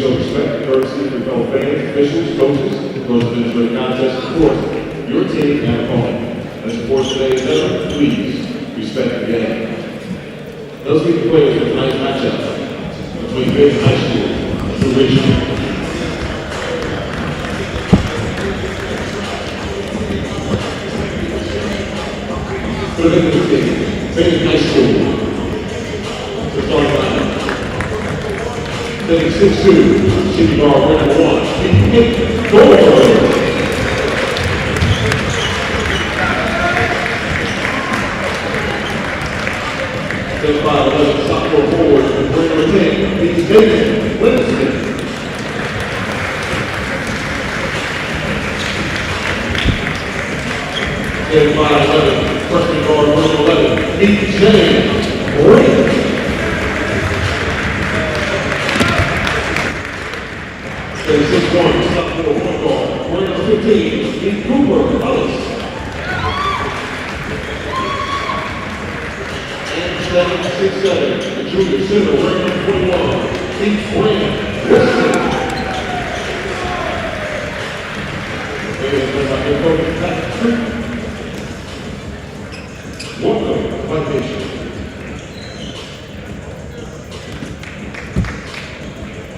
show respect and courtesy for fellow fans, officials, coaches, those administrative contest support your team and opponent. As support today is ever, please respect the game. Let's meet the players for tonight's matchup between Badin High School and Richmond. For the Badin High School, the starting lineup. Setting 6'2", shooting guard number 1, Nick Goldberg. Setting 5'11", sophomore forward, number 10, Nick Badin. Setting 5'11", freshman guard number 11, Nick Badin. Setting 6'1", sophomore point guard, number 15, Nick Cooper. And setting 6'7", the junior center, number 21, Nick Badin.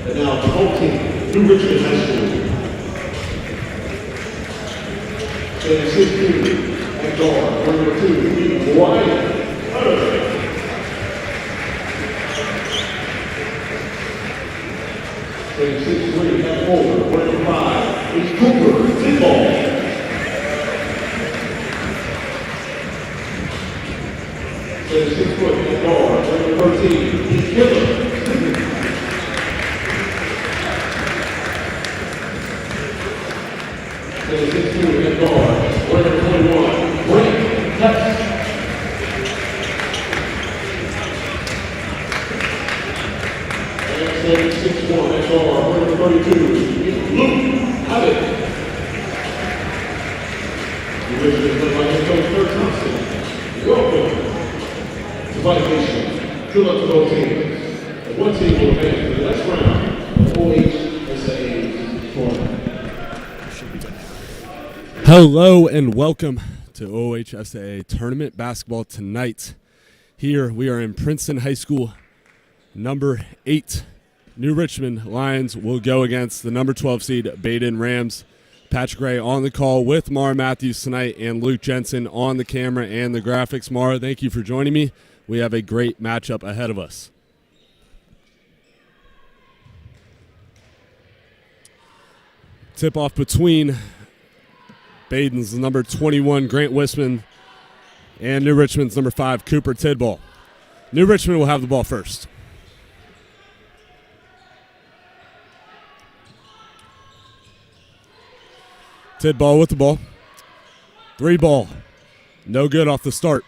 And now the whole team, New Richmond High School. Setting 6'2", at guard, number 2, Ryan. Setting 6'3", at forward, number 5, is Cooper Tidball. Setting 6 foot at guard, number 13, is Killer. Setting 6'2", at guard, number 21, Brent Hess. And setting 6'1", at guard, number 32, is Luke Abbott. The Richmond led by head coach Kurt Thompson. Welcome to Badin Nation. Good luck to both teams. And one team will advance to the next round of OHSAA tournament. Hello and welcome to OHSAA Tournament Basketball tonight. Here we are in Princeton High School, number 8. New Richmond Lions will go against the number 12 seed Badin Rams. Patrick Gray on the call with Mara Matthews tonight and Luke Jensen on the camera and the graphics. Mara, thank you for joining me. We have a great matchup ahead of us. Tip-off between Badin's number 21, Grant Wisman, and New Richmond's number 5, Cooper Tidball. New Richmond will have the ball first. Tidball with the ball. 3 ball. No good off the start.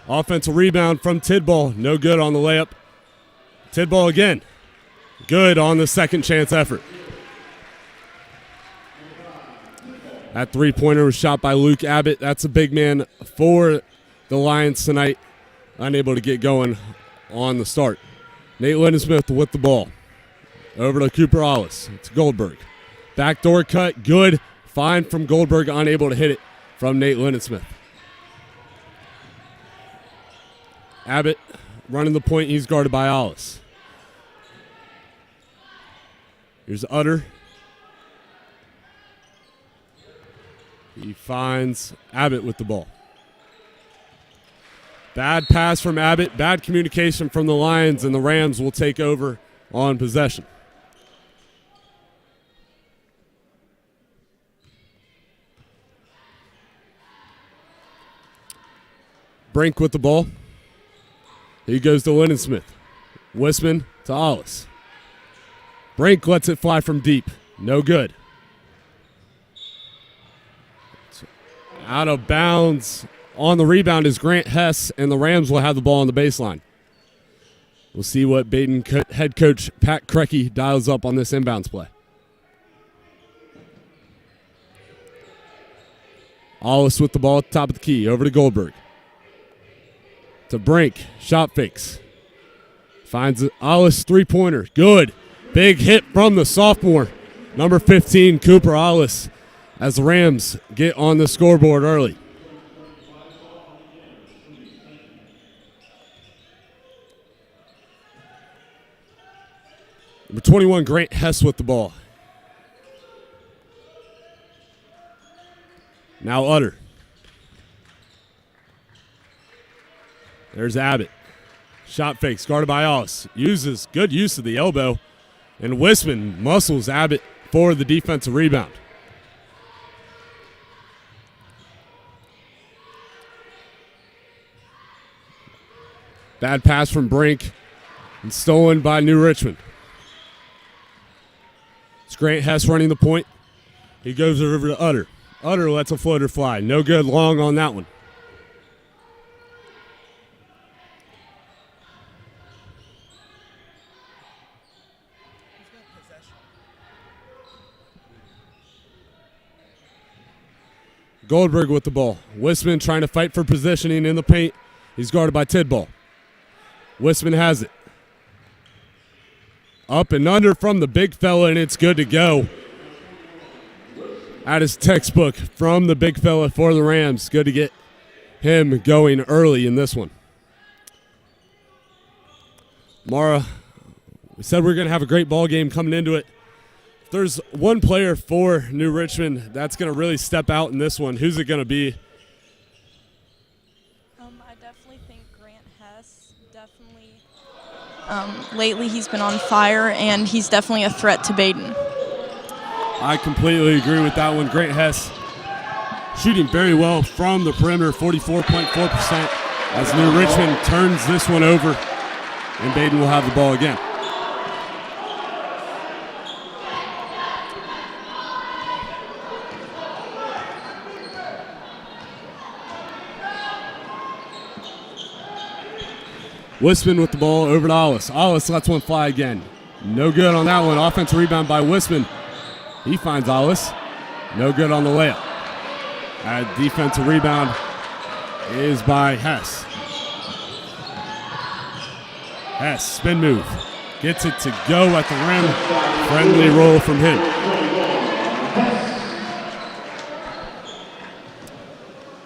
Offensive rebound from Tidball. No good on the layup. Tidball again. Good on the second chance effort. That three-pointer was shot by Luke Abbott. That's a big man for the Lions tonight. Unable to get going on the start. Nate Lindensmith with the ball. Over to Cooper Hollis. It's Goldberg. Backdoor cut. Good. Fine from Goldberg. Unable to hit it from Nate Lindensmith. Abbott running the point. He's guarded by Hollis. Here's Utter. He finds Abbott with the ball. Bad pass from Abbott. Bad communication from the Lions, and the Rams will take over on possession. Brink with the ball. He goes to Lindensmith. Wisman to Hollis. Brink lets it fly from deep. No good. Out of bounds on the rebound is Grant Hess, and the Rams will have the ball on the baseline. We'll see what Badin head coach Pat Krecky dials up on this inbounds play. Hollis with the ball at the top of the key. Over to Goldberg. To Brink. Shot fakes. Finds Hollis three-pointer. Good. Big hit from the sophomore, number 15, Cooper Hollis, as the Rams get on the scoreboard early. Number 21, Grant Hess with the ball. Now Utter. There's Abbott. Shot fakes, guarded by Hollis. Good use of the elbow. And Wisman muscles Abbott for the defensive rebound. Bad pass from Brink and stolen by New Richmond. It's Grant Hess running the point. He goes over to Utter. Utter lets a floater fly. No good long on that one. Goldberg with the ball. Wisman trying to fight for positioning in the paint. He's guarded by Tidball. Wisman has it. Up and under from the big fella, and it's good to go. That is textbook from the big fella for the Rams. Good to get him going early in this one. Mara, we said we were going to have a great ball game coming into it. If there's one player for New Richmond that's going to really step out in this one, who's it going to be? I definitely think Grant Hess. Lately he's been on fire, and he's definitely a threat to Badin. I completely agree with that one. Grant Hess shooting very well from the perimeter, 44.4%, as New Richmond turns this one over, and Badin will have the ball again. Wisman with the ball over to Hollis. Hollis lets one fly again. No good on that one. Offensive rebound by Wisman. He finds Hollis. No good on the layup. Defensive rebound is by Hess. Hess, spin move. Gets it to go at the rim. Friendly roll from him.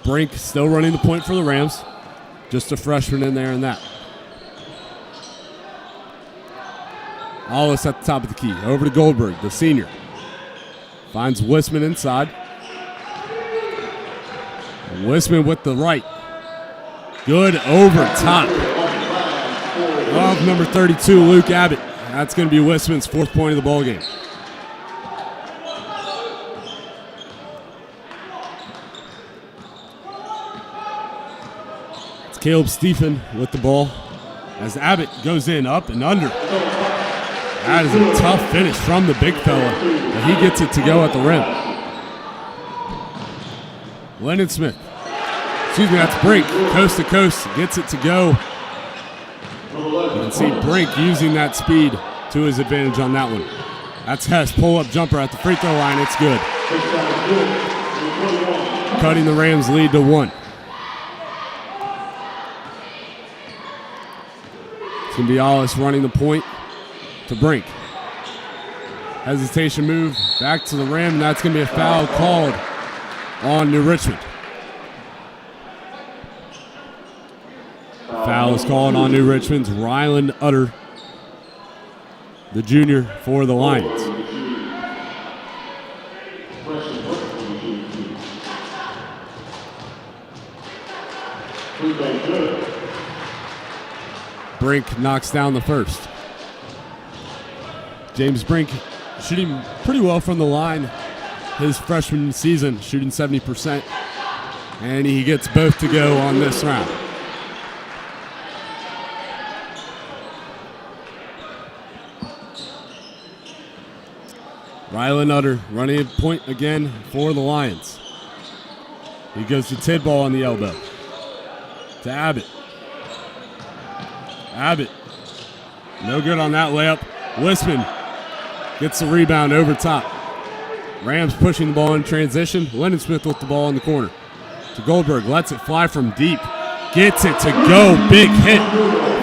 Brink still running the point for the Rams. Just a freshman in there in that. Hollis at the top of the key. Over to Goldberg, the senior. Finds Wisman inside. Wisman with the right. Good over top of number 32, Luke Abbott. That's going to be Wisman's fourth point of the ball game. It's Caleb Stephen with the ball as Abbott goes in, up and under. That is a tough finish from the big fella, but he gets it to go at the rim. Lennon Smith. Excuse me, that's Brink. Coast to coast, gets it to go. You can see Brink using that speed to his advantage on that one. That's Hess, pull-up jumper at the free throw line. It's good. Cutting the Rams' lead to 1. It's going to be Hollis running the point to Brink. Hesitation move back to the rim, and that's going to be a foul called on New Richmond. Foul is called on New Richmond's Ryland Utter, the junior for the Lions. Brink knocks down the first. James Brink shooting pretty well from the line his freshman season, shooting 70%. And he gets both to go on this round. Rylan Utter running a point again for the Lions. He goes to Tidball on the elbow. To Abbott. Abbott. No good on that layup. Wisman gets the rebound over top. Rams pushing the ball in transition. Lennon Smith with the ball in the corner. To Goldberg. Lets it fly from deep. Gets it to go. Big hit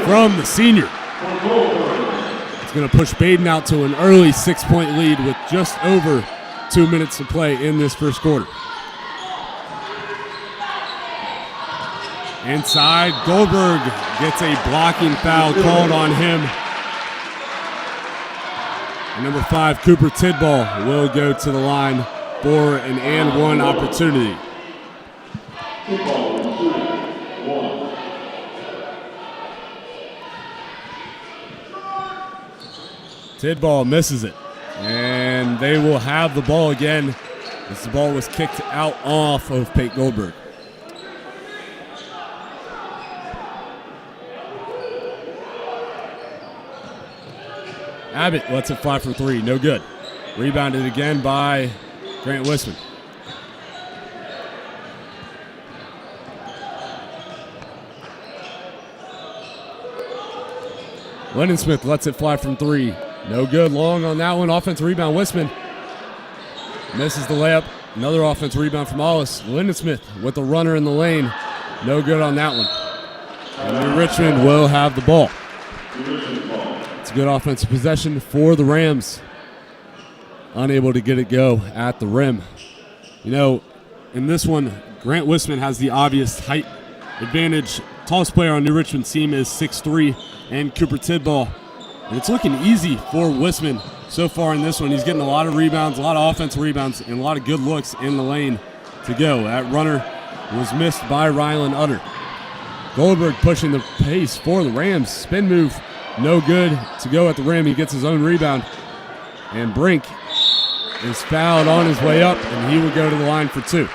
from the senior. It's going to push Badin out to an early 6-point lead with just over 2 minutes to play in this first quarter. Inside, Goldberg gets a blocking foul called on him. And number 5, Cooper Tidball, will go to the line for an and one opportunity. Tidball misses it, and they will have the ball again as the ball was kicked out off of Pate Goldberg. Abbott lets it fly from 3, no good. Rebounded again by Grant Wisman. Lennon Smith lets it fly from 3. No good. Long on that one. Offensive rebound. Wisman misses the layup. Another offensive rebound from Hollis. Lennon Smith with the runner in the lane. No good on that one. And Richmond will have the ball. It's a good offensive possession for the Rams. Unable to get it go at the rim. You know, in this one, Grant Wisman has the obvious height advantage. Tallest player on New Richmond's team is 6'3", and Cooper Tidball. And it's looking easy for Wisman so far in this one. He's getting a lot of rebounds, a lot of offensive rebounds, and a lot of good looks in the lane to go. That runner was missed by Rylan Utter. Goldberg pushing the pace for the Rams. Spin move, no good to go at the rim. He gets his own rebound. And Brink is fouled on his way up, and he will go to the line for 2.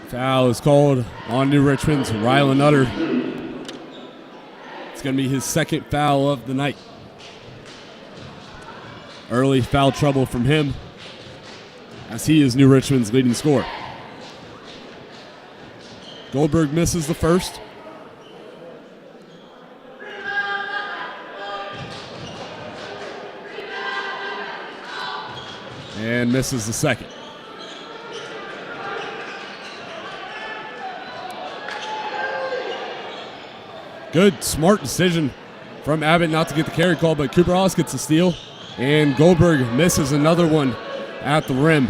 Foul is called on New Richmond's Rylan Utter. It's going to be his second foul of the night. Early foul trouble from him, as he is New Richmond's leading scorer. Goldberg misses the first. And misses the second. Good, smart decision from Abbott not to get the carry call, but Cooper Hollis gets the steal, and Goldberg misses another one at the rim.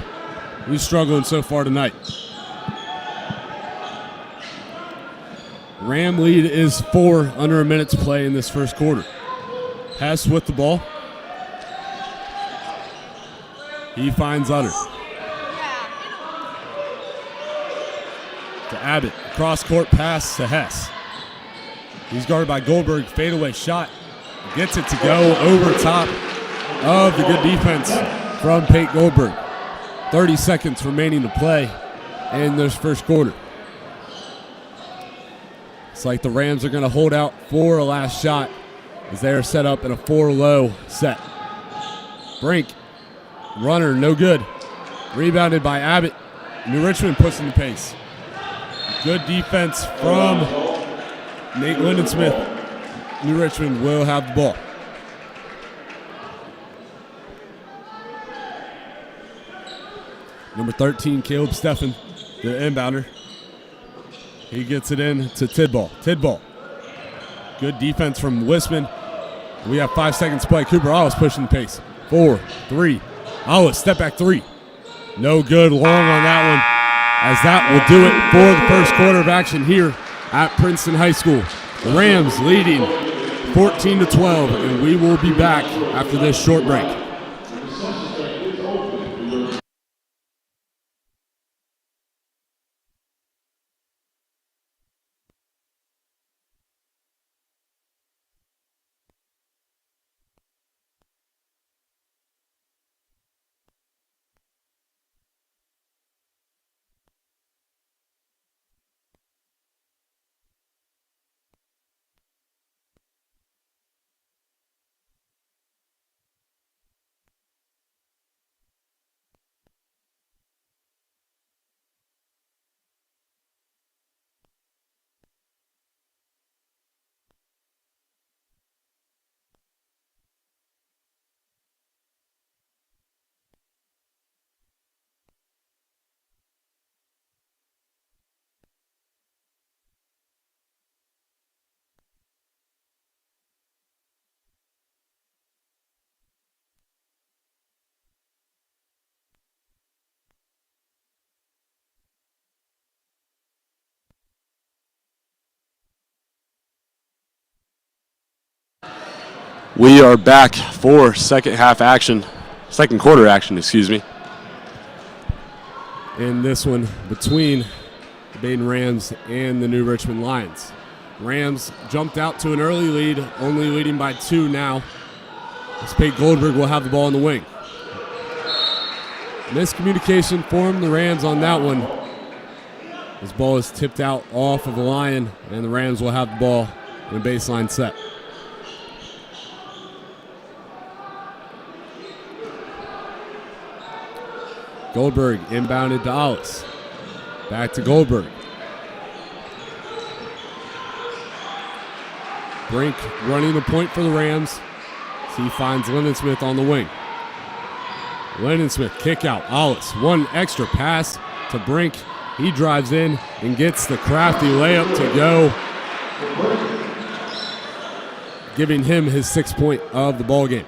He's struggling so far tonight. Ram lead is 4 under a minute to play in this first quarter. Hess with the ball. He finds Utter. To Abbott, cross-court pass to Hess. He's guarded by Goldberg, fadeaway shot. Gets it to go over top of the good defense from Pate Goldberg. 30 seconds remaining to play in this first quarter. It's like the Rams are going to hold out for a last shot as they are set up in a 4-low set. Brink, runner, no good. Rebounded by Abbott. New Richmond pushing the pace. Good defense from Nate Linden-Smith. New Richmond will have the ball. Number 13, Caleb Steffen, the inbounder. He gets it in to Tidball. Tidball. Good defense from Wisman. We have 5 seconds to play. Cooper Hollis pushing the pace. 4, 3. Hollis, step back 3. No good, long on that one, as that will do it for the first quarter of action here at Princeton High School. The Rams leading 14-12, and we will be back after this short break. We are back for second quarter action, in this one between the Badin Rams and the New Richmond Lions. Rams jumped out to an early lead, only leading by 2 now. As Pate Goldberg will have the ball in the wing. Miscommunication from the Rams on that one. This ball is tipped out off of the Lion, and the Rams will have the ball in a baseline set. Goldberg inbounded to Alice. Back to Goldberg. Brink running the point for the Rams. He finds Lennon Smith on the wing. Lennon Smith kick out. Alice, one extra pass to Brink. He drives in and gets the crafty layup to go, giving him his 6th point of the ball game.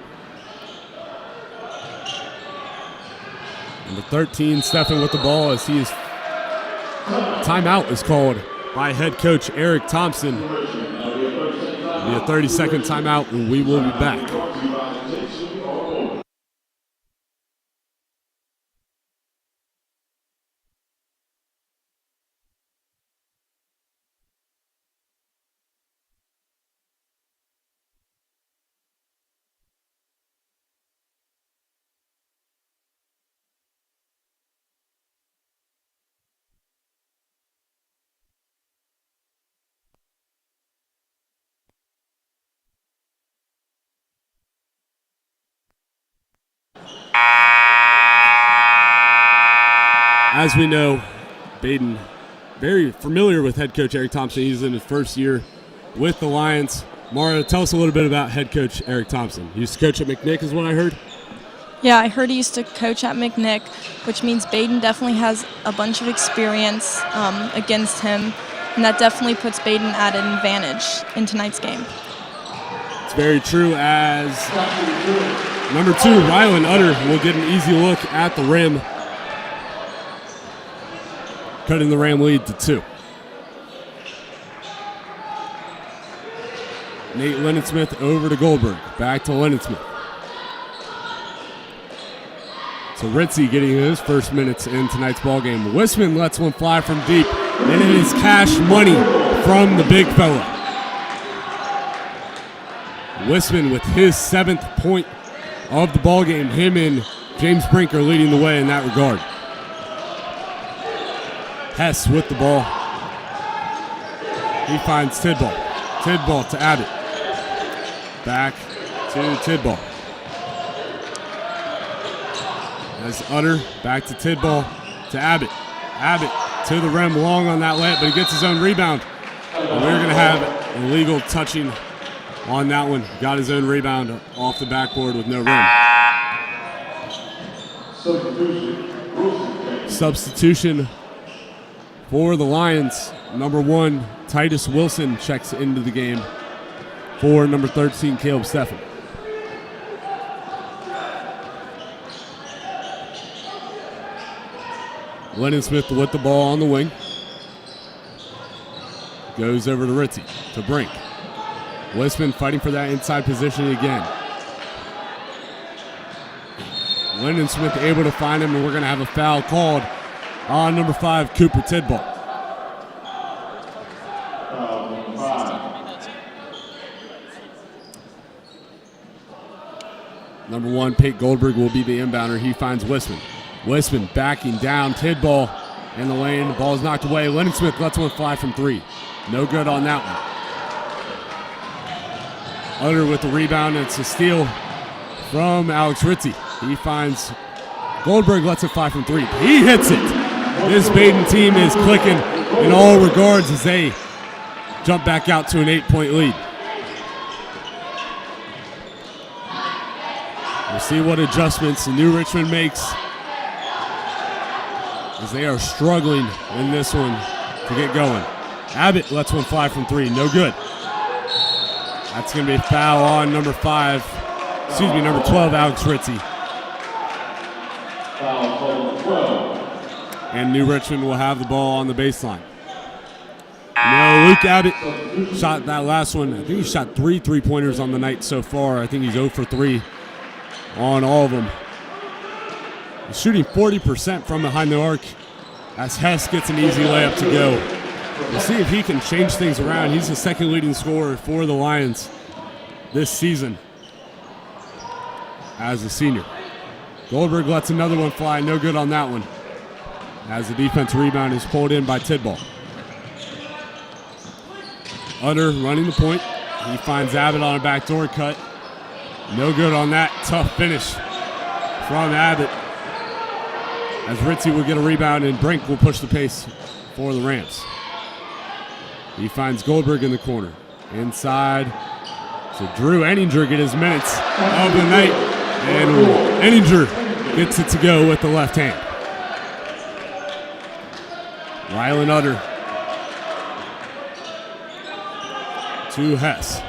Number 13, Stephan with the ball as timeout is called by head coach Eric Thompson. It'll be a 30-second timeout, and we will be back. As we know, Badin, very familiar with head coach Eric Thompson. He's in his first year with the Lions. Mara, tell us a little bit about head coach Eric Thompson. He used to coach at McNick is what I heard. Yeah, I heard he used to coach at McNick, which means Badin definitely has a bunch of experience against him, and that definitely puts Badin at an advantage in tonight's game. It's very true, as number 2, Rylan Utter, will get an easy look at the rim, cutting the Ram lead to 2. Nate Lennon Smith over to Goldberg. Back to Lennon Smith. So Ritzy getting his first minutes in tonight's ballgame. Wisman lets one fly from deep, and it is cash money from the big fella. Wisman with his 7th point of the ballgame. Him and James Brink are leading the way in that regard. Hess with the ball. He finds Tidball. Tidball to Abbott. Back to Tidball. As Utter, back to Tidball to Abbott. Abbott to the rim, long on that layup, but he gets his own rebound. And we're going to have illegal touching on that one. Got his own rebound off the backboard with no rim. Substitution for the Lions. Number 1, Titus Wilson checks into the game for number 13, Caleb Stephan. Lennon Smith with the ball on the wing. Goes over to Ritzy, to Brink. Wisman fighting for that inside position again. Lennon Smith able to find him, and we're going to have a foul called on number 5, Cooper Tidball. Number 1, Pate Goldberg will be the inbounder. He finds Wisman. Wisman backing down. Tidball in the lane. The ball is knocked away. Lennon Smith lets one fly from 3. No good on that one. Utter with the rebound. It's a steal from Alex Ritzy. He finds Goldberg, lets it fly from 3. He hits it. This Badin team is clicking in all regards as they jump back out to an 8-point lead. We'll see what adjustments the New Richmond makes, as they are struggling in this one to get going. Abbott lets one fly from 3. No good. That's going to be a foul on number 12, Alex Ritzy. And New Richmond will have the ball on the baseline. No, Luke Abbott shot that last one. I think he shot 3 3-pointers on the night so far. I think he's 0 for 3 on all of them. He's shooting 40% from behind the arc as Hess gets an easy layup to go. We'll see if he can change things around. He's the second leading scorer for the Lions this season as a senior. Goldberg lets another one fly. No good on that one as the defensive rebound is pulled in by Tidball. Utter running the point. He finds Abbott on a backdoor cut. No good on that. Tough finish from Abbott as Ritzy will get a rebound and Brink will push the pace for the Rams. He finds Goldberg in the corner. Inside to Drew Enninger get his minutes of the night. And Enninger gets it to go with the left hand. Rylan Utter to Hess.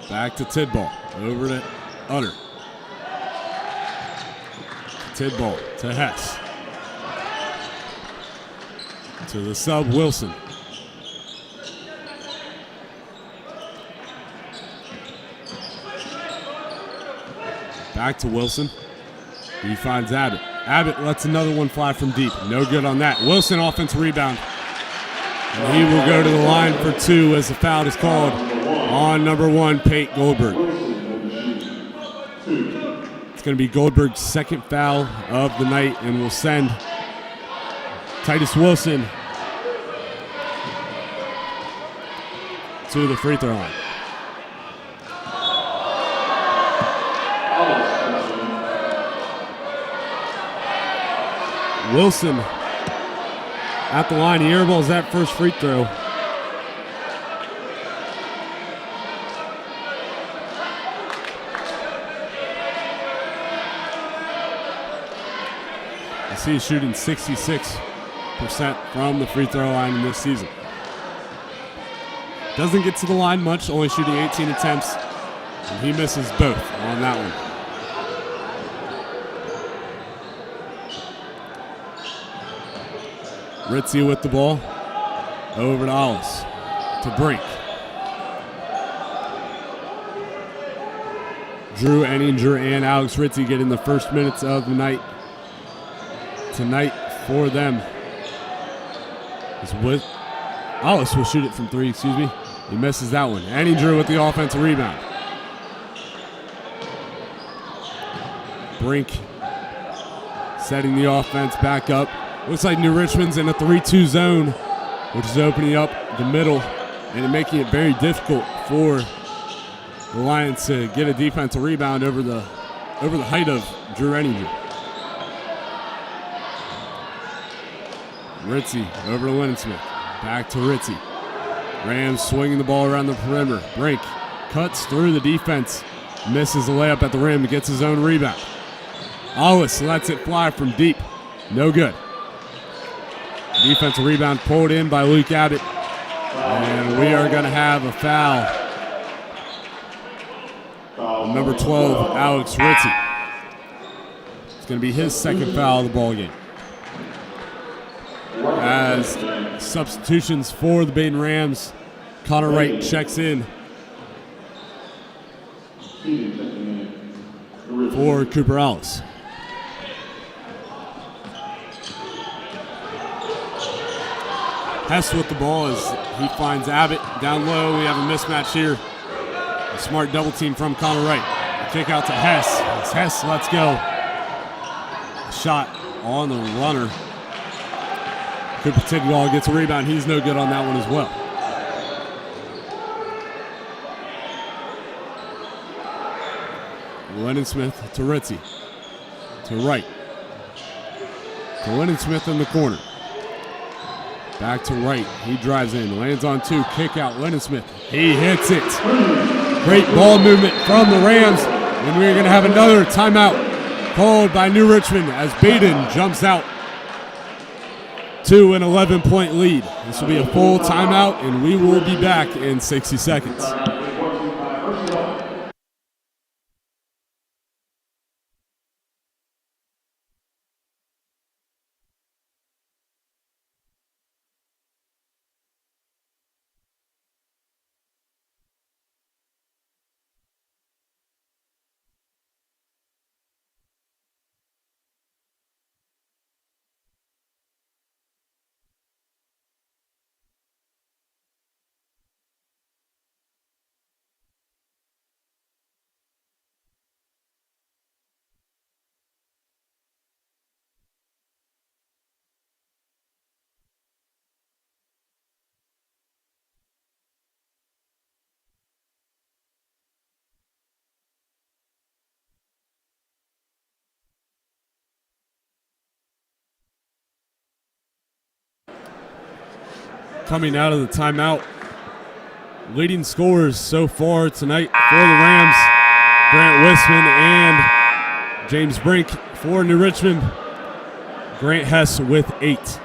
Back to Tidball. Over to Utter. Tidball to Hess. To the sub, Wilson. Back to Wilson. He finds Abbott. Abbott lets another one fly from deep. No good on that. Wilson offensive rebound. And he will go to the line for 2 as the foul is called on number 1, Pate Goldberg. It's going to be Goldberg's second foul of the night and will send Titus Wilson to the free throw line. Wilson at the line. He airballs that first free throw. I see he's shooting 66% from the free throw line in this season. Doesn't get to the line much, only shooting 18 attempts, and he misses both on that one. Ritzy with the ball. Over to Hollis. To Brink. Drew Enninger and Alex Ritzy getting the first minutes of the night tonight for them. Hollis will shoot it from 3, excuse me. He misses that one. Enninger with the offensive rebound. Brink setting the offense back up. Looks like New Richmond's in a 3-2 zone, which is opening up the middle and making it very difficult for the Lions to get a defensive rebound over the height of Drew Enninger. Ritzy over to Lennon Smith. Back to Ritzy. Rams swinging the ball around the perimeter. Brink cuts through the defense, misses the layup at the rim, gets his own rebound. Hollis lets it fly from deep. No good. Defensive rebound pulled in by Luke Abbott. And we are going to have a foul. Number 12, Alex Ritzy. It's going to be his second foul of the ball game. As substitutions for the Badin Rams, Connor Wright checks in for Cooper Ellis. Hess with the ball as he finds Abbott down low. We have a mismatch here. A smart double team from Connor Wright. A kick out to Hess. As Hess lets go. A shot on the runner. Cooper Tidball gets a rebound. He's no good on that one as well. Lennon Smith to Ritzy. To Wright. To Lennon Smith in the corner. Back to Wright. He drives in. Lands on 2. Kick out. Lennon Smith. He hits it. Great ball movement from the Rams. And we're going to have another timeout called by New Richmond as Badin jumps out to an 11-point lead. This will be a full timeout, and we will be back in 60 seconds. coming out of the timeout. Leading scorers so far tonight for the Rams, Grant Wisman and James Brink. For New Richmond, Grant Hess with 8.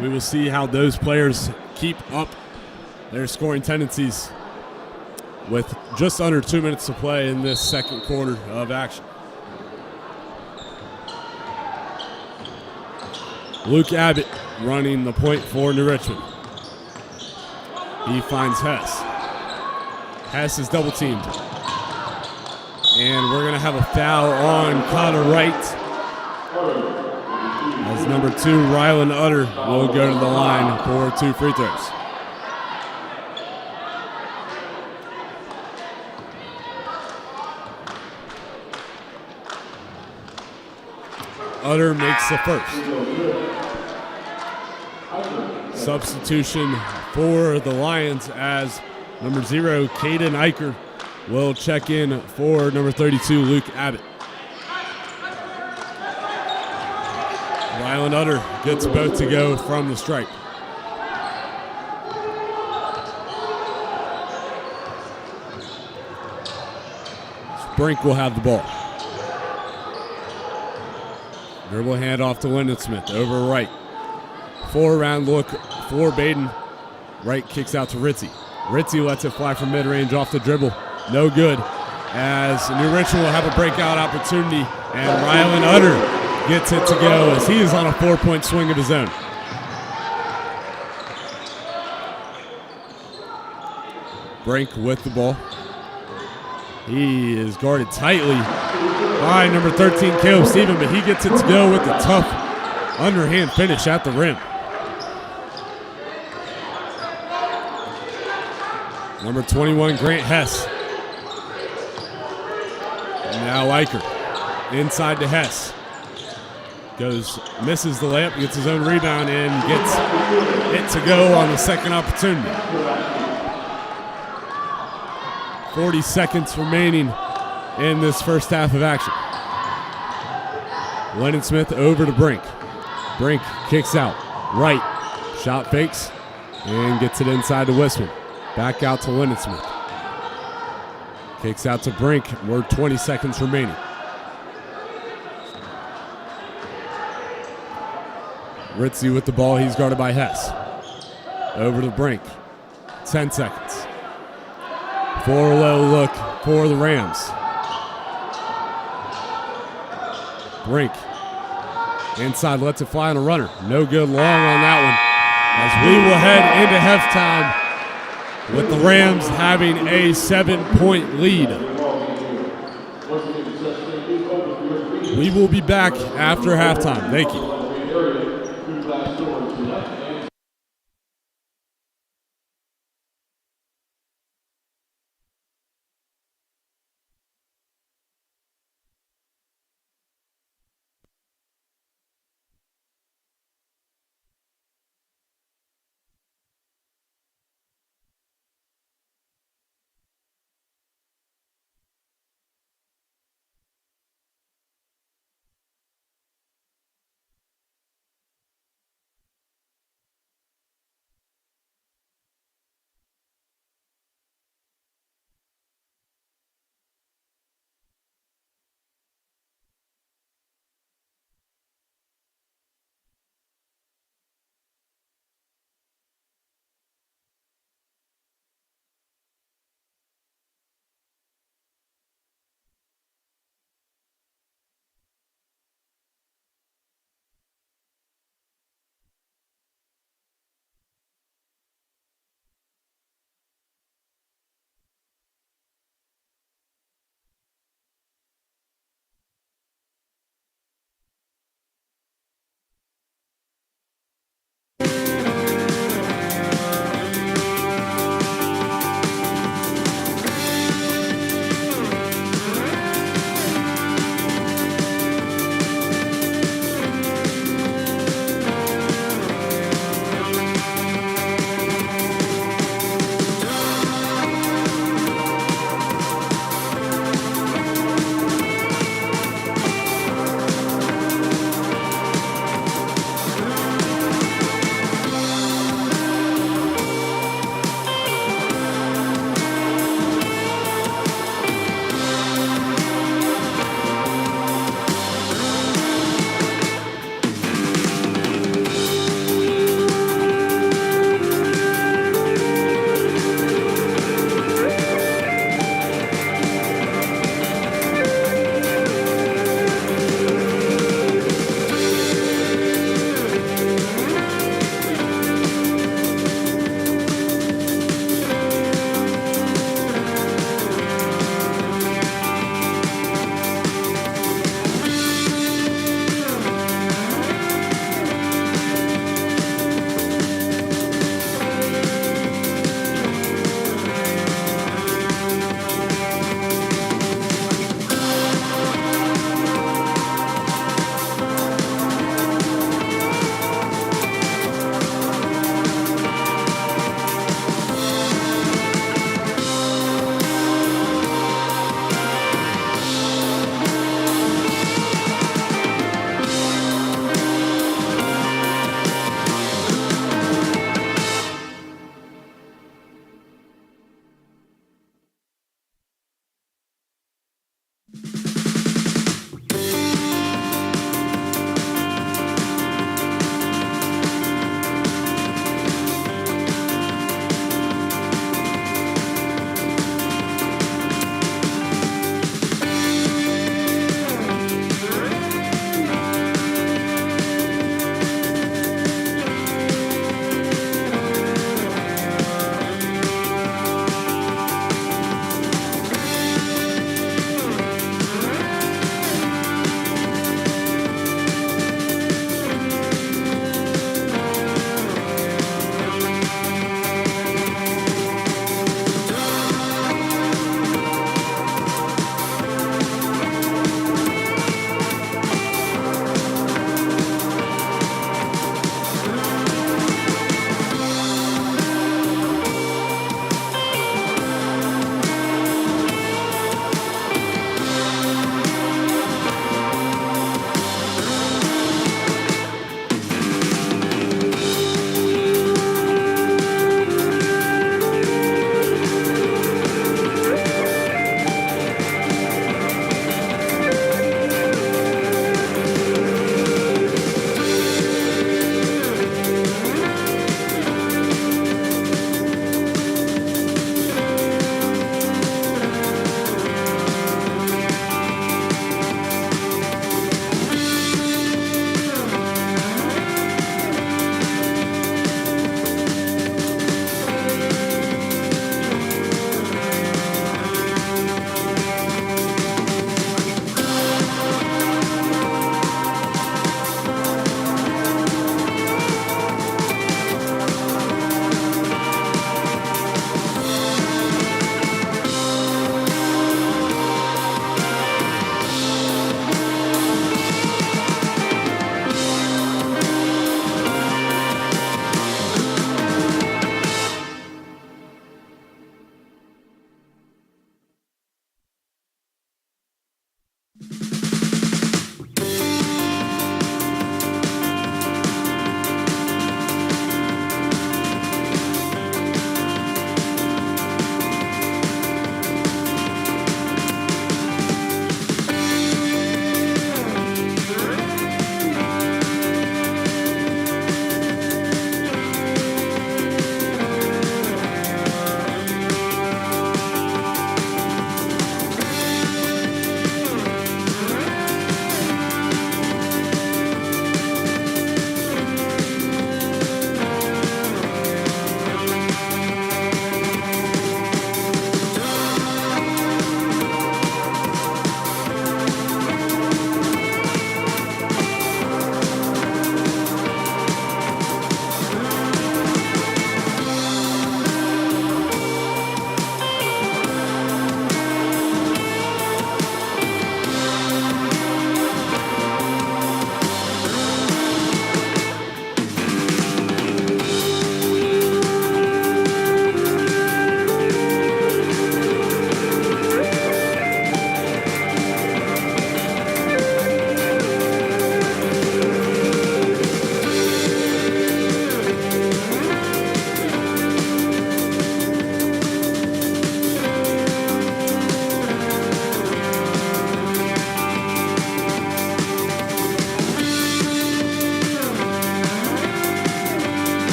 We will see how those players keep up their scoring tendencies with just under 2 minutes to play in this second quarter of action. Luke Abbott running the point for New Richmond. He finds Hess. Hess is double teamed. And we're going to have a foul on Connor Wright, as number 2, Rylan Utter, will go to the line for 2 free throws. Utter makes the first. Substitution for the Lions as number 0, Caden Eicher, will check in for number 32, Luke Abbott. Rylan Utter gets both to go from the stripe. Brink will have the ball. Dribble handoff to Lyndon Smith over Wright. 4-round look for Badin. Wright kicks out to Ritzy. Ritzy lets it fly from mid-range off the dribble. No good, as New Richmond will have a breakout opportunity, and Rylan Utter gets it to go as he is on a 4-point swing of his own. Brink with the ball. He is guarded tightly by number 13, Caleb Stephen, but he gets it to go with a tough underhand finish at the rim. Number 21, Grant Hess. Now Eicher inside to Hess. Misses the layup, gets his own rebound, and gets it to go on the second opportunity. 40 seconds remaining in this first half of action. Lennon Smith over to Brink. Brink kicks out. Right. Shot fakes and gets it inside to Wisman. Back out to Lennon Smith. Kicks out to Brink. We're 20 seconds remaining. Ritzy with the ball. He's guarded by Hess. Over to Brink. 10 seconds. 4-low look for the Rams. Brink inside, lets it fly on a runner. No good long on that one. As we will head into halftime with the Rams having a 7-point lead. We will be back after halftime. Thank you.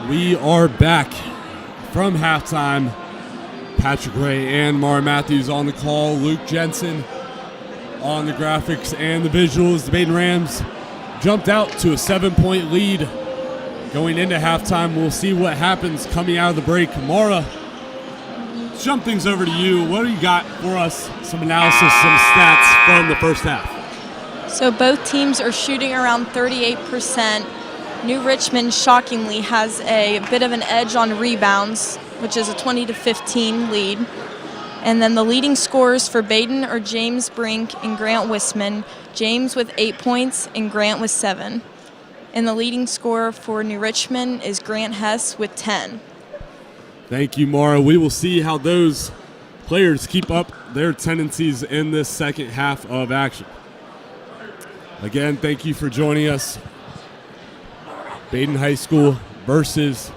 We are back from halftime. Patrick Ray and Mara Matthews on the call. Luke Jensen on the graphics and the visuals. The Badin Rams jumped out to a 7-point lead going into halftime. We'll see what happens coming out of the break. Mara, jump things over to you. What do you got for us? Some analysis, some stats from the first half. So both teams are shooting around 38%. New Richmond, shockingly, has a bit of an edge on rebounds, which is a 20-15 lead. And then the leading scorers for Badin are James Brink and Grant Wisman. James with 8 points and Grant with 7. And the leading scorer for New Richmond is Grant Hess with 10. Thank you, Mara. We will see how those players keep up their tendencies in this second half of action. Again, thank you for joining us. Badin High School versus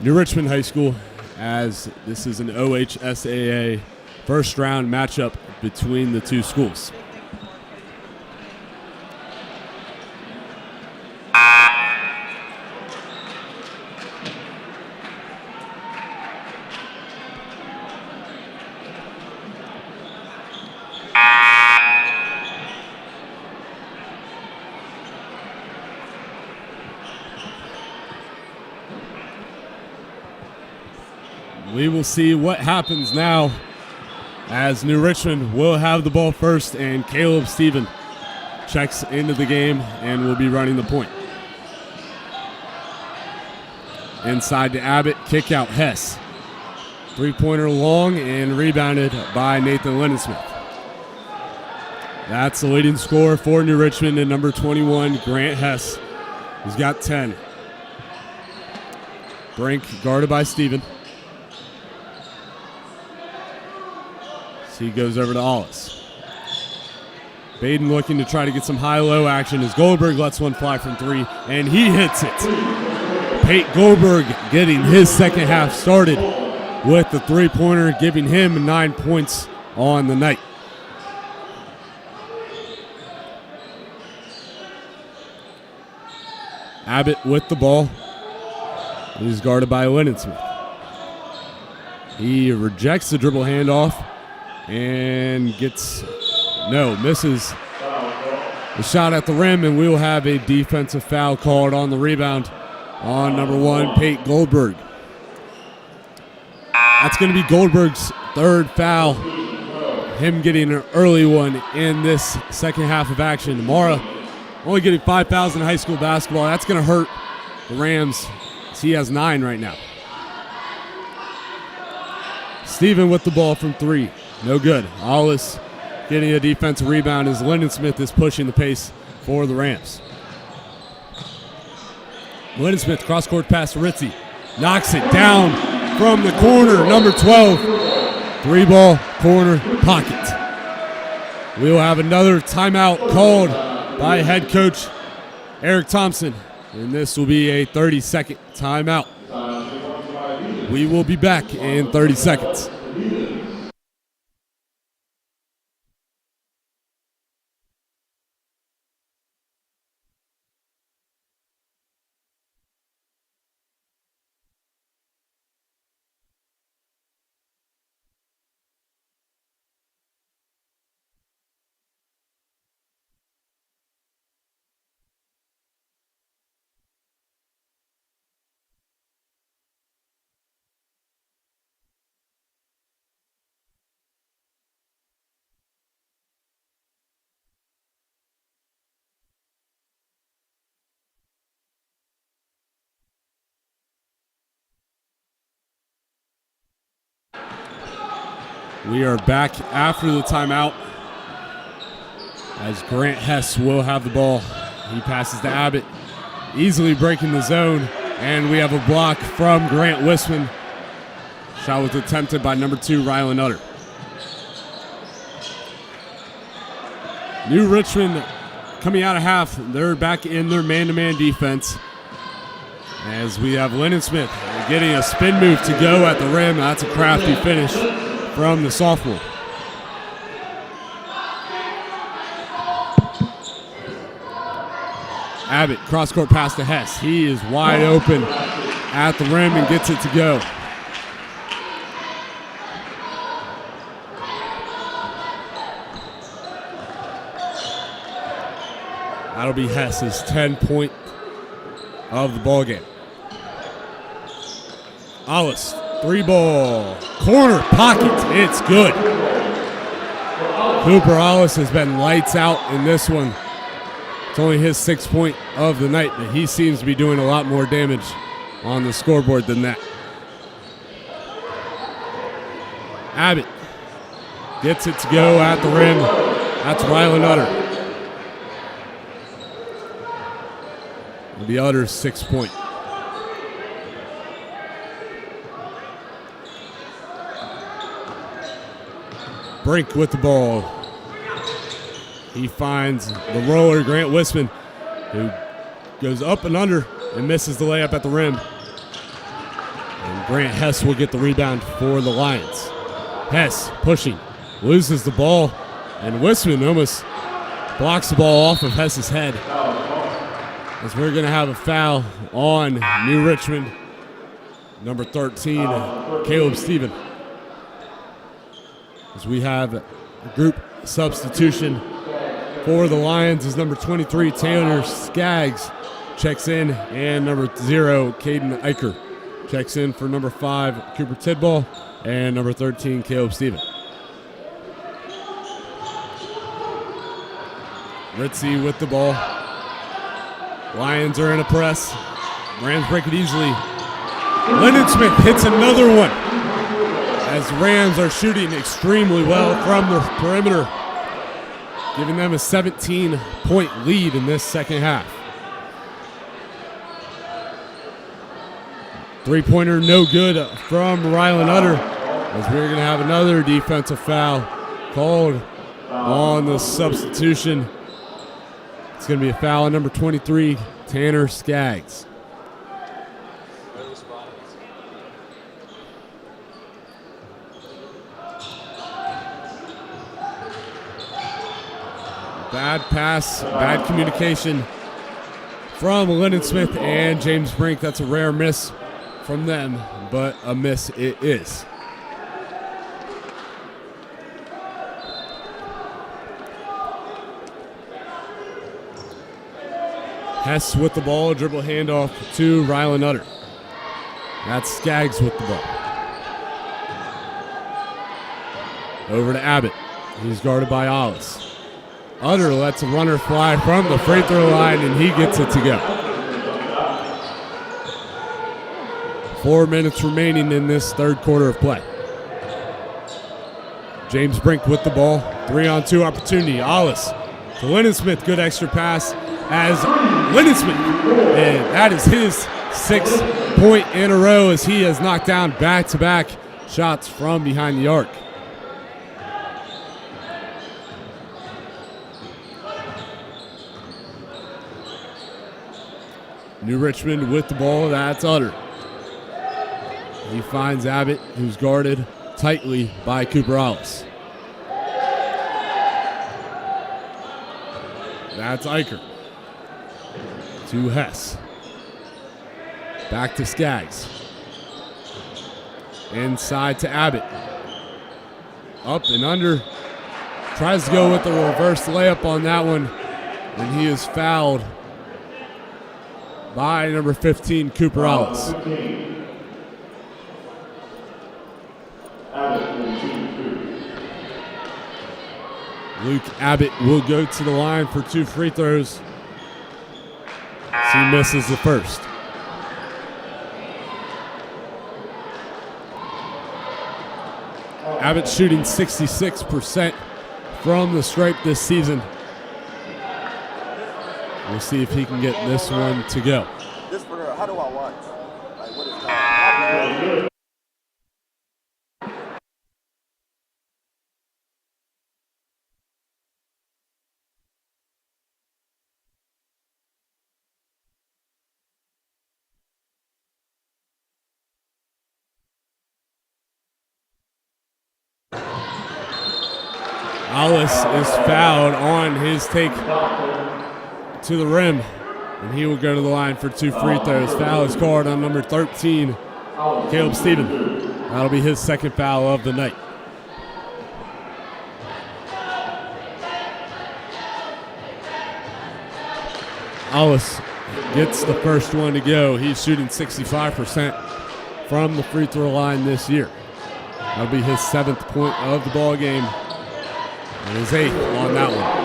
New Richmond High School, as this is an OHSAA first round matchup between the two schools. We will see what happens now, as New Richmond will have the ball first, and Caleb Stephen checks into the game and will be running the point. Inside to Abbott, kick out Hess. Three-pointer long and rebounded by Nathan Lindensmith. That's the leading scorer for New Richmond, and number 21, Grant Hess. He's got 10. Brink guarded by Stephen. He goes over to Ollis. Badin looking to try to get some high-low action as Goldberg lets one fly from 3, and he hits it. Pate Goldberg getting his second half started with the three-pointer, giving him 9 points on the night. Abbott with the ball. He's guarded by Lindensmith. He rejects the dribble handoff and misses the shot at the rim, and we will have a defensive foul called on the rebound on number 1, Pate Goldberg. That's going to be Goldberg's third foul, him getting an early one in this second half of action. Mara only getting 5 fouls in high school basketball. That's going to hurt the Rams, as he has 9 right now. Stephen with the ball from 3. No good. Ollis getting a defensive rebound as Lindensmith is pushing the pace for the Rams. Lindensmith cross-court pass to Ritzy. Knocks it down from the corner. Number 12. 3-ball corner pocket. We will have another timeout called by head coach Eric Thompson, and this will be a 30-second timeout. We will be back in 30 seconds. We are back after the timeout, as Grant Hess will have the ball. He passes to Abbott, easily breaking the zone, and we have a block from Grant Wisman. Shot was attempted by number 2, Rylan Utter. New Richmond coming out of half, they're back in their man-to-man defense, as we have Lindensmith getting a spin move to go at the rim. That's a crafty finish from the sophomore. Abbott, cross-court pass to Hess. He is wide open at the rim and gets it to go. That'll be Hess's 10-point of the ball game. Alice, 3-ball, corner pocket, it's good. Cooper Alice has been lights out in this one. It's only his 6th point of the night, but he seems to be doing a lot more damage on the scoreboard than that. Abbott gets it to go at the rim. That's Rylan Utter. The Utter's 6th point. Brink with the ball. He finds the roller, Grant Wisman, who goes up and under and misses the layup at the rim. And Grant Hess will get the rebound for the Lions. Hess pushing, loses the ball, and Wisman almost blocks the ball off of Hess's head. As we're going to have a foul on New Richmond, number 13, Caleb Stephen. As we have a group substitution for the Lions is number 23, Taylor Skaggs checks in, and number 0, Caden Eicher checks in for number 5, Cooper Tidball, and number 13, Caleb Stephen. Ritzy with the ball. Lions are in a press. Rams break it easily. Lennon Smith hits another one as Rams are shooting extremely well from the perimeter, giving them a 17-point lead in this second half. Three-pointer no good from Rylan Utter, as we're going to have another defensive foul called on the substitution. It's going to be a foul on number 23, Tanner Skaggs. Bad pass, bad communication from Lennon Smith and James Brink. That's a rare miss from them, but a miss it is. Hess with the ball, dribble handoff to Rylan Utter. That's Skaggs with the ball. Over to Abbott. He's guarded by Ollis. Utter lets a runner fly from the free throw line, and he gets it to go. 4 minutes remaining in this third quarter of play. James Brink with the ball. 3-on-2 opportunity. Ollis to Lennon Smith. Good extra pass as Lennon Smith. And that is his 6th point in a row as he has knocked down back-to-back shots from behind the arc. New Richmond with the ball. That's Utter. He finds Abbott, who's guarded tightly by Cooper Ollis. That's Eicher. To Hess. Back to Skaggs. Inside to Abbott. Up and under. Tries to go with the reverse layup on that one, and he is fouled by number 15, Cooper Ollis. Luke Abbott will go to the line for 2 free throws. He misses the first. Abbott shooting 66% from the stripe this season. We'll see if he can get this one to go. How do I watch? Like, what is that? Ollis is fouled on his take to the rim, and he will go to the line for 2 free throws. Foul is called on number 13, Caleb Stevens. That'll be his second foul of the night. Alice gets the first one to go. He's shooting 65% from the free throw line this year. That'll be his 7th point of the ball game and his 8th on that one.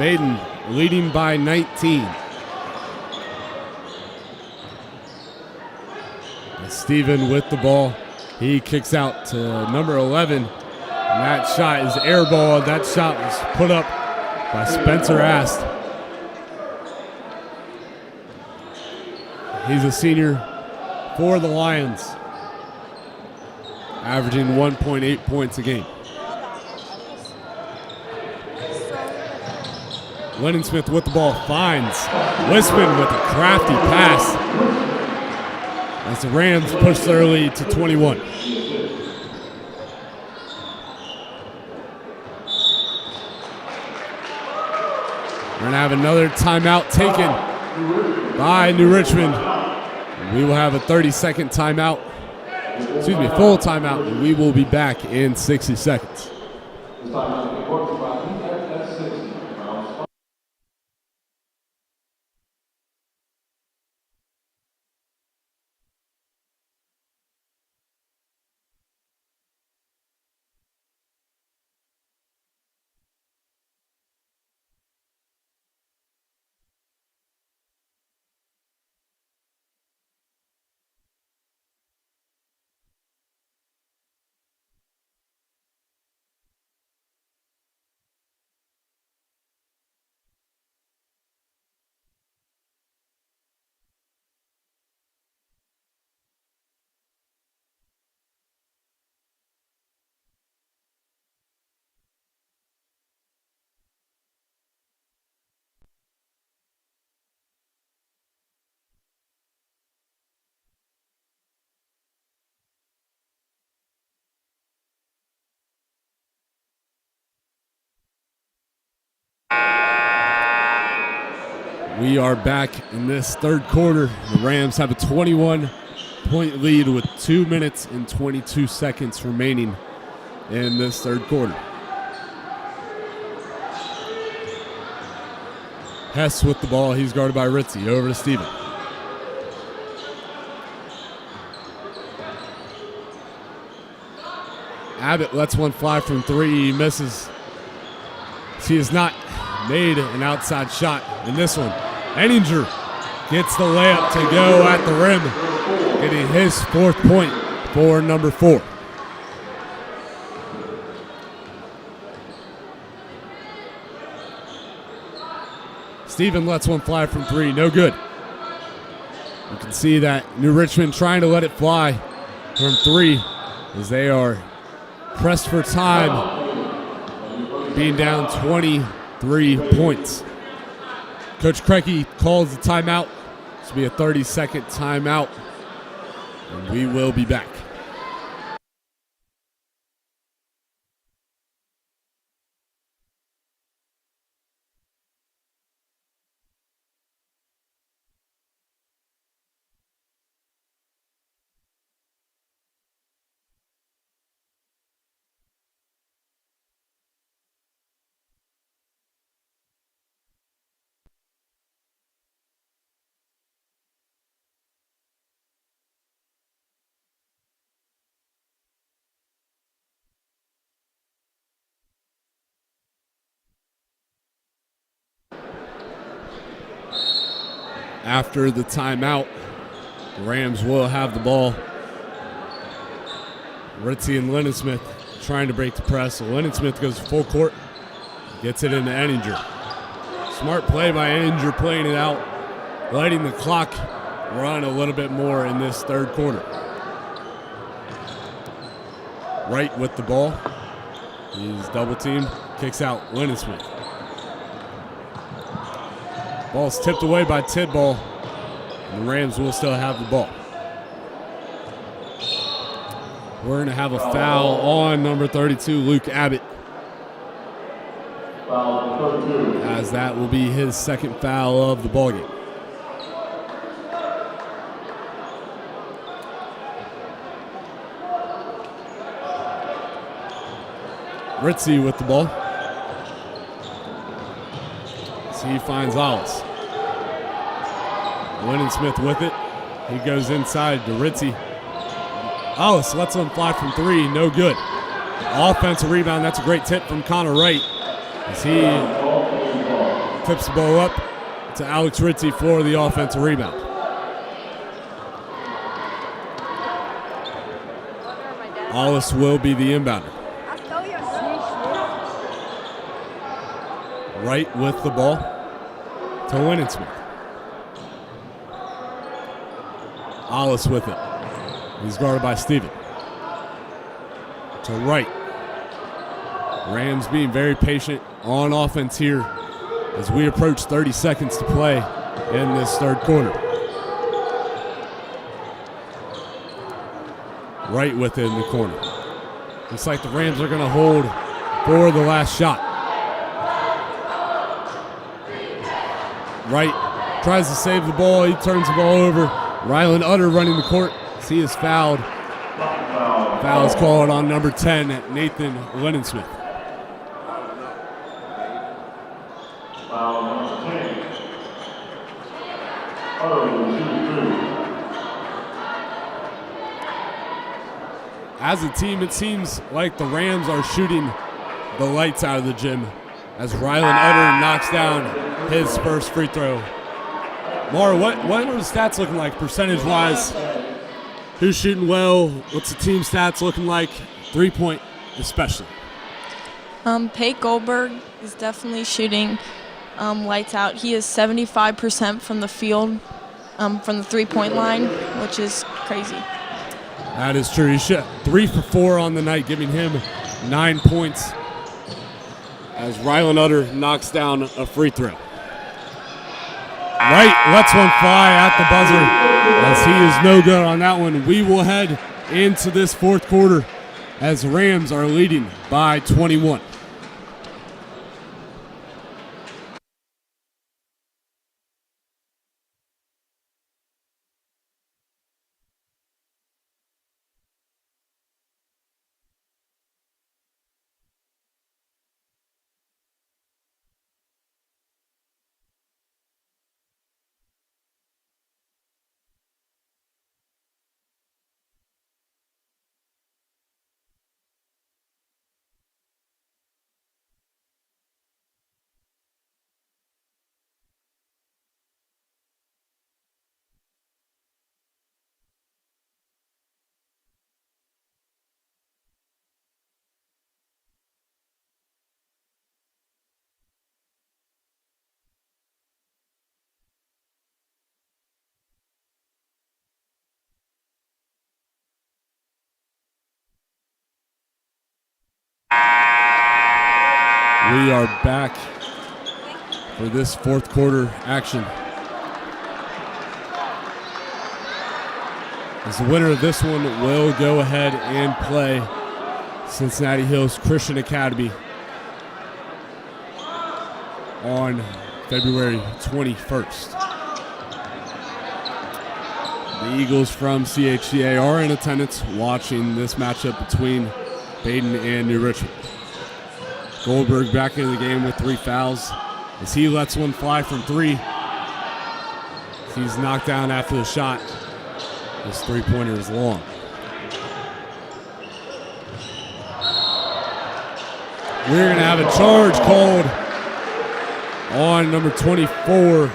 Badin leading by 19. And Steven with the ball. He kicks out to number 11. And that shot is air ball. That shot was put up by Spencer Ast. He's a senior for the Lions, averaging 1.8 points a game. Lennon Smith with the ball finds Wispin with a crafty pass as the Rams push their lead to 21. We're going to have another timeout taken by New Richmond. We will have a 30-second timeout. Excuse me, full timeout, and we will be back in 60 seconds. We are back in this third quarter. The Rams have a 21-point lead with 2 minutes and 22 seconds remaining in this third quarter. Hess with the ball. He's guarded by Ritzy. Over to Steven. Abbott lets one fly from 3. He misses. He has not made an outside shot in this one. Enninger gets the layup to go at the rim, getting his 4th point for number 4. Steven lets one fly from 3, no good. You can see that New Richmond trying to let it fly from 3 as they are pressed for time, being down 23 points. Coach Krecky calls the timeout. This will be a 30-second timeout, and we will be back. After the timeout, the Rams will have the ball. Ritzy and Lennon Smith trying to break the press. So Lennon Smith goes full court, gets it into Enninger. Smart play by Enninger, playing it out, letting the clock run a little bit more in this third quarter. Wright with the ball. He's double teamed, kicks out Lennon Smith. Ball's tipped away by Tidball, and the Rams will still have the ball. We're going to have a foul on number 32, Luke Abbott. as that will be his second foul of the ballgame. Ritzy with the ball. So he finds Alice. Smith with it. He goes inside to Ritzy. Alice lets him fly from three. No good. Offensive rebound. That's a great tip from Connor Wright as he tips the ball up to Alex Ritzy for the offensive rebound. Alice will be the inbounder. Wright with the ball to Smith. Alice with it. He's guarded by Steven. To Wright. Rams being very patient on offense here as we approach 30 seconds to play in this third quarter. Wright with it in the corner. Looks like the Rams are going to hold for the last shot. Wright tries to save the ball. He turns the ball over. Rylan Utter running the court. He is fouled. Foul is called on number 10, Nathan Lennonsmith. As a team, it seems like the Rams are shooting the lights out of the gym as Rylan Utter knocks down his first free throw. Mara, what are the stats looking like percentage-wise? Who's shooting well? What's the team stats looking like? 3-point especially. Pate Goldberg is definitely shooting lights out. He is 75% from the field, from the three-point line, which is crazy. That is true. He shot 3 for 4 on the night, giving him 9 points as Rylan Utter knocks down a free throw. Wright lets one fly at the buzzer as he is no good on that one. We will head into this fourth quarter as the Rams are leading by 21. We are back for this fourth quarter action. As the winner of this one will go ahead and play Cincinnati Hills Christian Academy on February 21st. The Eagles from CHCA are in attendance watching this matchup between Badin and New Richmond. Goldberg back into the game with 3 fouls as he lets one fly from 3. He's knocked down after the shot. His three-pointer is long. We're going to have a charge called on number 24.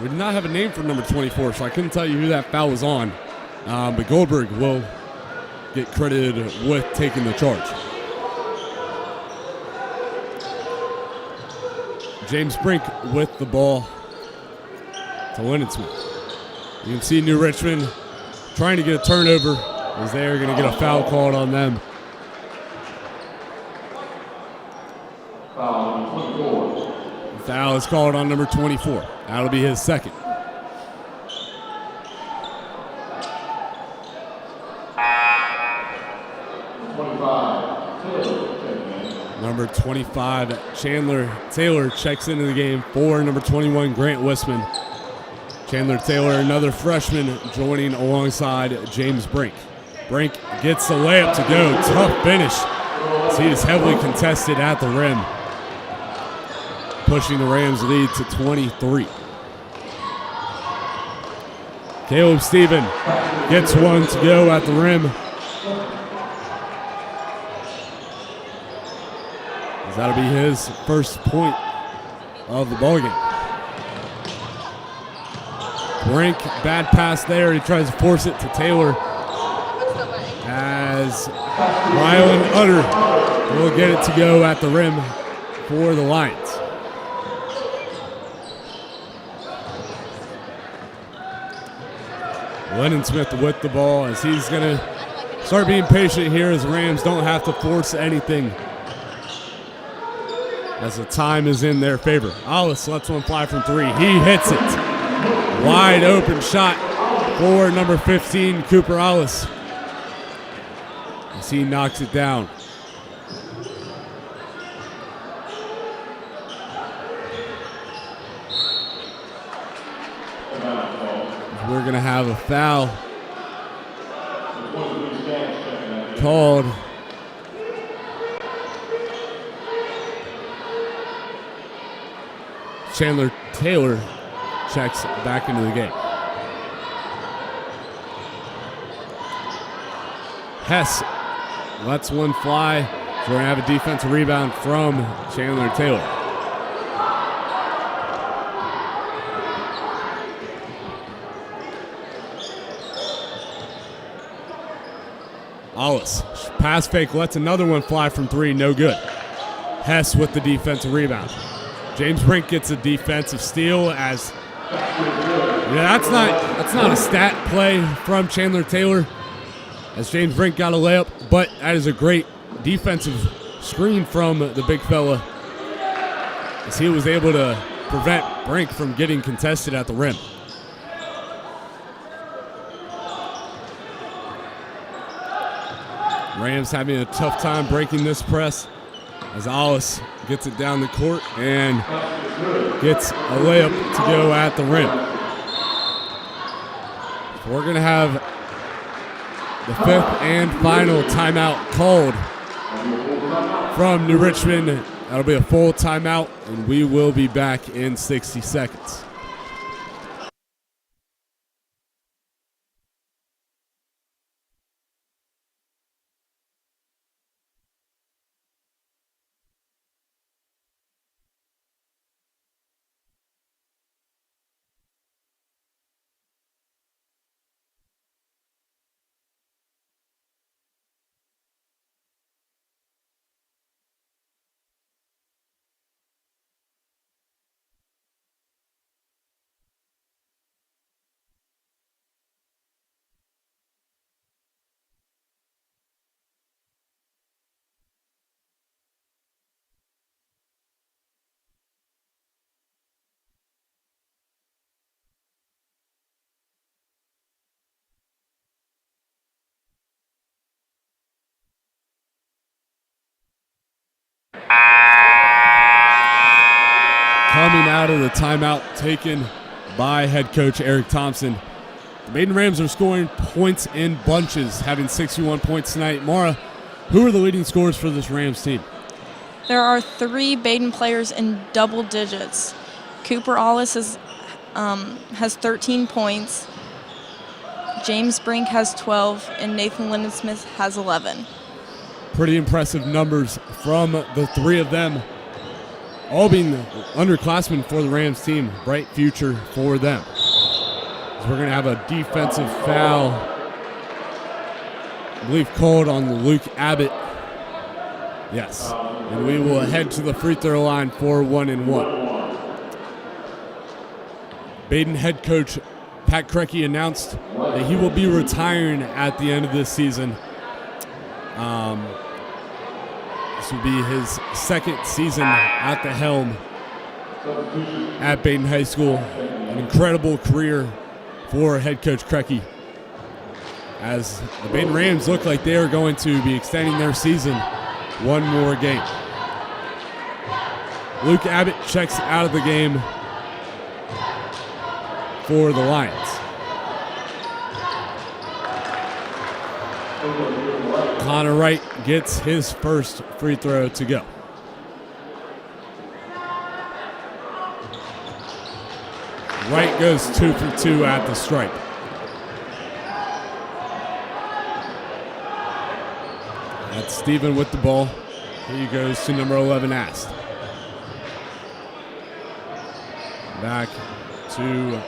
We did not have a name for number 24, so I couldn't tell you who that foul was on. But Goldberg will get credited with taking the charge. James Brink with the ball to Lennonsmith. You can see New Richmond trying to get a turnover as they are going to get a foul called on them. The foul is called on number 24. That'll be his second. number 25, Chandler Taylor, checks into the game for number 21, Grant Wisman. Chandler Taylor, another freshman, joining alongside James Brink. Brink gets the layup to go. Tough finish as he is heavily contested at the rim, pushing the Rams' lead to 23. Caleb Stephen gets one to go at the rim. That'll be his first point of the ballgame. Brink, bad pass there. He tries to force it to Taylor. As Rylan Utter will get it to go at the rim for the Lions. Lennon Smith with the ball as he's going to start being patient here as the Rams don't have to force anything as the time is in their favor. Alice lets one fly from three. He hits it. Wide open shot for number 15, Cooper Alice, as he knocks it down. We're going to have a foul called. Chandler Taylor checks back into the game. Hess lets one fly. So we're going to have a defensive rebound from Chandler Taylor. Hollis, pass fake, lets another one fly from three, no good. Hess with the defensive rebound. James Brink gets a defensive steal as that's not a stat play from Chandler Taylor, as James Brink got a layup, but that is a great defensive screen from the big fella, as he was able to prevent Brink from getting contested at the rim. Rams having a tough time breaking this press, as Alice gets it down the court and gets a layup to go at the rim. So we're going to have the fifth and final timeout called from New Richmond. That'll be a full timeout, and we will be back in 60 seconds. Coming out of the timeout taken by head coach Eric Thompson, the Badin Rams are scoring points in bunches, having 61 points tonight. Mara, who are the leading scorers for this Rams team? There are 3 Badin players in double digits. Cooper Alice has 13 points. James Brink has 12, and Nathan Linden-Smith has 11. Pretty impressive numbers from the 3 of them, all being underclassmen for the Rams team. Bright future for them. So we're going to have a defensive foul, I believe, called on Luke Abbott. Yes. And we will head to the free throw line for 1-and-1. Badin head coach Pat Krecky announced that he will be retiring at the end of this season. This will be his second season at the helm at Badin High School. An incredible career for head coach Krecky, as the Badin Rams look like they are going to be extending their season one more game. Luke Abbott checks out of the game for the Lions. Connor Wright gets his first free throw to go. Wright goes 2 for 2 at the stripe. That's Steven with the ball. He goes to number 11, Ast. Back to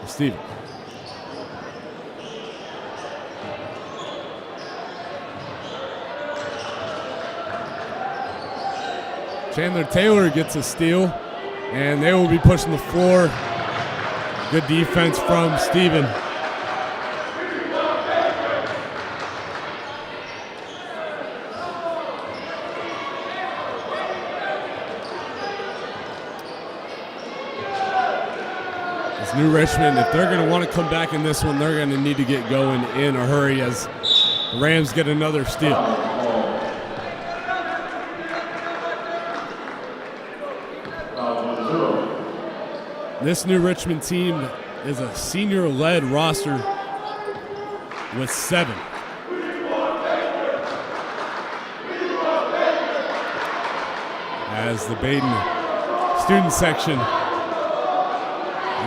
Steven. Chandler Taylor gets a steal, and they will be pushing the floor. Good defense from Steven. It's New Richmond. If they're going to want to come back in this one, they're going to need to get going in a hurry as the Rams get another steal. This New Richmond team is a senior-led roster with 7. As the Badin student section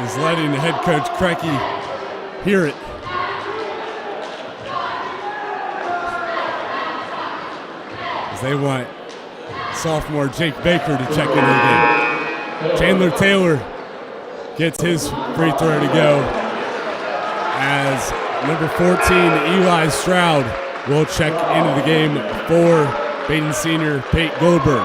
is letting the head coach Krecky hear it. As they want sophomore Jake Baker to check into the game. Chandler Taylor gets his free throw to go as number 14, Eli Stroud, will check into the game for Badin senior Pate Goldberg.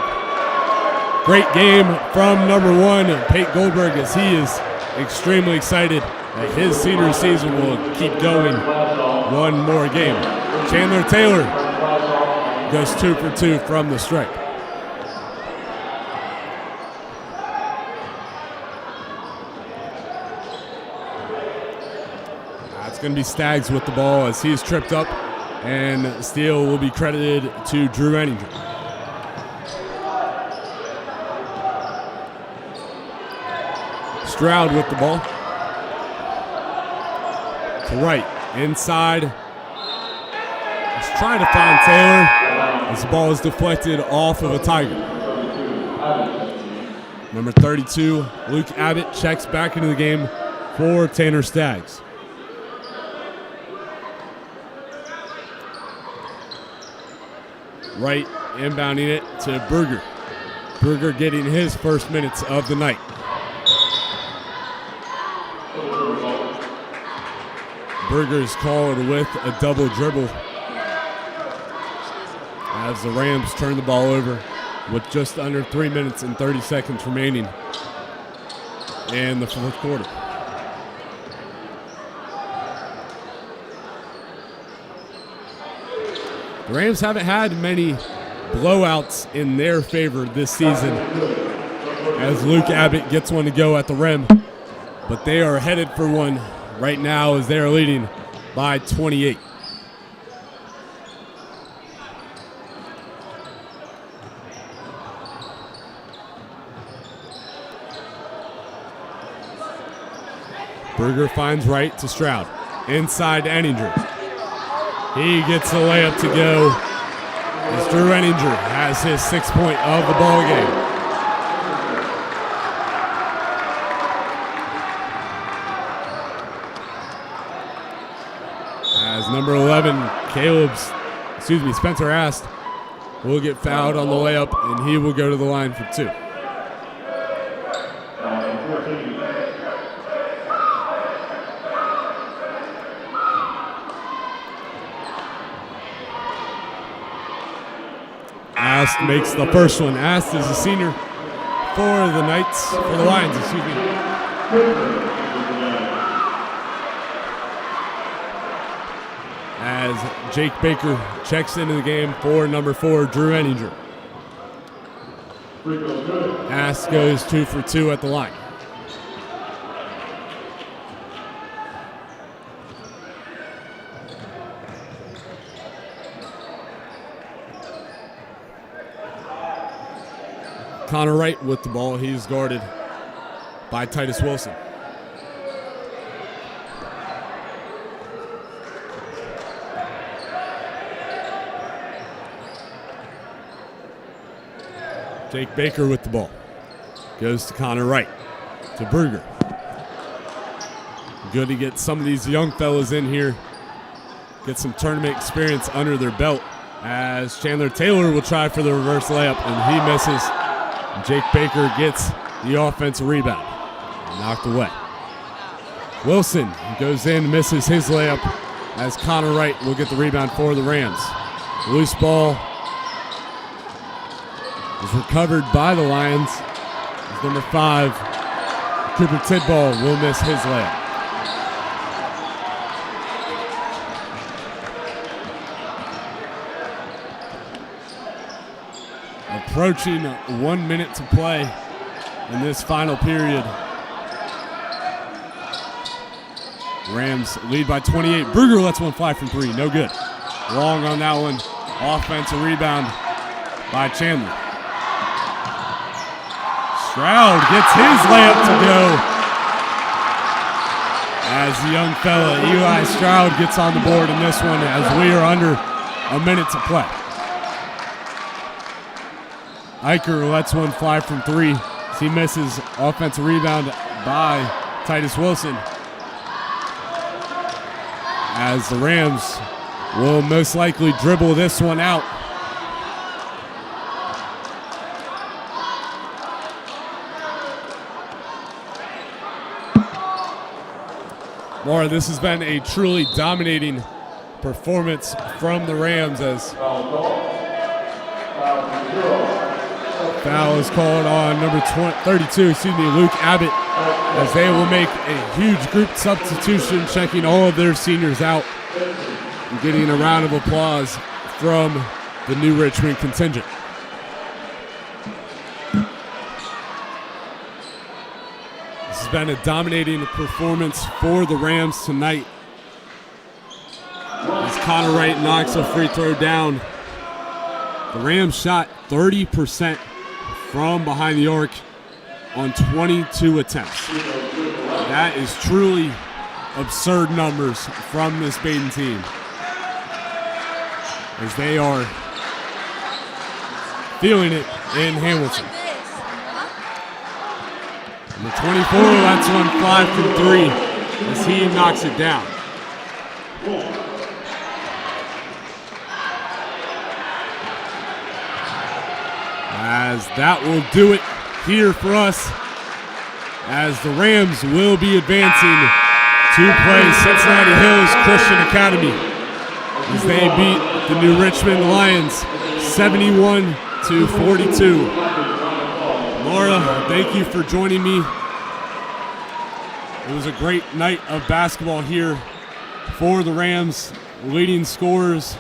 Great game from number 1, Pate Goldberg, as he is extremely excited that his senior season will keep going one more game. Chandler Taylor goes 2 for 2 from the stripe. Going to be Staggs with the ball as he's tripped up, and steal will be credited to Drew Enninger. Stroud with the ball to Wright inside. He's trying to find Taylor as the ball is deflected off of a Tiger. Number 32, Luke Abbott, checks back into the game for Tanner Staggs. Wright inbounding it to Berger. Berger getting his first minutes of the night. Berger is called with a double dribble as the Rams turn the ball over with just under 3 minutes and 30 seconds remaining in the fourth quarter. The Rams haven't had many blowouts in their favor this season as Luke Abbott gets one to go at the rim, but they are headed for one right now as they are leading by 28. Berger finds Wright to Stroud. Inside to Enninger. He gets the layup to go as Drew Enninger has his 6th point of the ball game. As number 11, Spencer Ast will get fouled on the layup, and he will go to the line for 2. Ast makes the first one. Ast is a senior for the Lions, As Jake Baker checks into the game for number 4, Drew Enninger. Ast goes 2 for 2 at the line. Connor Wright with the ball. He's guarded by Titus Wilson. Jake Baker with the ball. Goes to Connor Wright. To Berger. Good to get some of these young fellas in here. Get some tournament experience under their belt. As Chandler Taylor will try for the reverse layup, and he misses. Jake Baker gets the offensive rebound. Knocked away. Wilson goes in, misses his layup, as Connor Wright will get the rebound for the Rams. Loose ball is recovered by the Lions. As number 5, Cooper Tidball, will miss his layup. Approaching 1 minute to play in this final period. Rams lead by 28. Berger lets one fly from 3. No good. Long on that one. Offensive rebound by Chandler. Stroud gets his layup to go. As the young fella, Eli Stroud, gets on the board in this one as we are under a minute to play. Eicher lets one fly from 3 as he misses. Offensive rebound by Titus Wilson. As the Rams will most likely dribble this one out. Maura, this has been a truly dominating performance from the Rams as foul is called on number 32, Luke Abbott, as they will make a huge group substitution, checking all of their seniors out and getting a round of applause from the New Richmond contingent. This has been a dominating performance for the Rams tonight. As Connor Wright knocks a free throw down, the Rams shot 30% from behind the arc on 22 attempts. That is truly absurd numbers from this Badin team, as they are feeling it in Hamilton. Number 24 lets one fly from 3 as he knocks it down. As that will do it here for us, as the Rams will be advancing to play Cincinnati Hills Christian Academy as they beat the New Richmond Lions 71-42. Laura, thank you for joining me. It was a great night of basketball here for the Rams. Leading scorers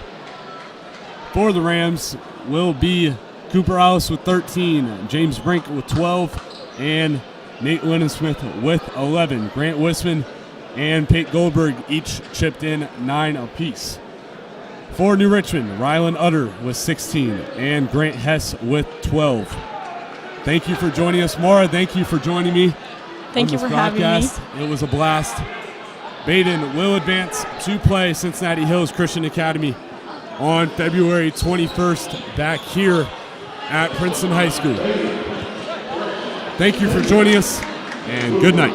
for the Rams will be Cooper Alice with 13, James Brink with 12, and Nate Lennonsmith with 11. Grant Wisman and Pate Goldberg each chipped in 9 apiece. For New Richmond, Rylan Utter with 16, and Grant Hess with 12. Thank you for joining us, Maura. Thank you for joining me. Thank you for having me. It was a blast. Badin will advance to play Cincinnati Hills Christian Academy on February 21st back here at Princeton High School. Thank you for joining us, and good night.